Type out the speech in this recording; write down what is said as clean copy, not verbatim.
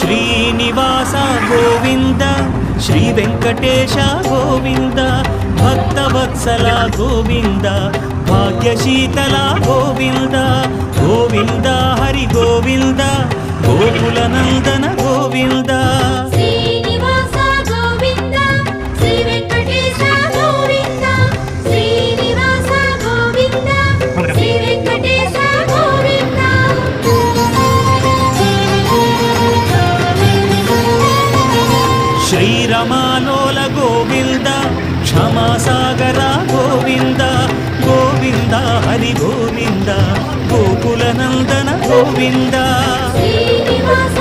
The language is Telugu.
శ్రీనివాస గోవింద శ్రీ వెంకటేశ గోవింద భక్తవత్సల గోవింద భాగ్యశీతల గోవింద గోవింద హరి గోవింద గోకుల నందన గోవింద శ్రీనివాస గోవింద శ్రీ వెంకటేశ గోవింద శ్రీనివాస గోవింద శ్రీ వెంకటేశ గోవింద శ్రీరమాలోల గోవింద క్షమాసాగర గోవింద గోవింద హరి గోవింద గోకుల నందన గోవింద శ్రీనివాస